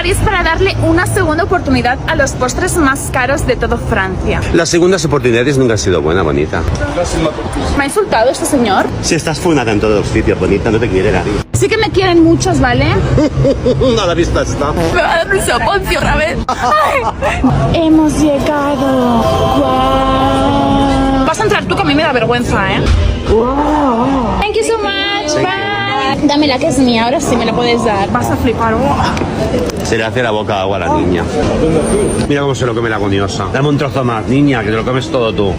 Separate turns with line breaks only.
París para darle una segunda oportunidad a los postres más caros de toda Francia.
Las segundas oportunidades nunca han sido buenas, bonita.
¿Me ha insultado este señor?
Si estás funada en todos los sitios, bonita, no te quiere nadie.
Sí que me quieren muchos, ¿vale?
A la vista está.
Me va a dar un soponcio otra vez. Ay. Hemos llegado. Wow. Vas a entrar tú, que a mí me da vergüenza, ¿eh? Wow. Thank you so much. Bye. Dámela, que es mía. Ahora sí me la puedes dar. Vas a flipar.
Se le hace la boca agua a la niña. Mira cómo se lo come la agoniosa. Dame un trozo más, niña, que te lo comes todo tú.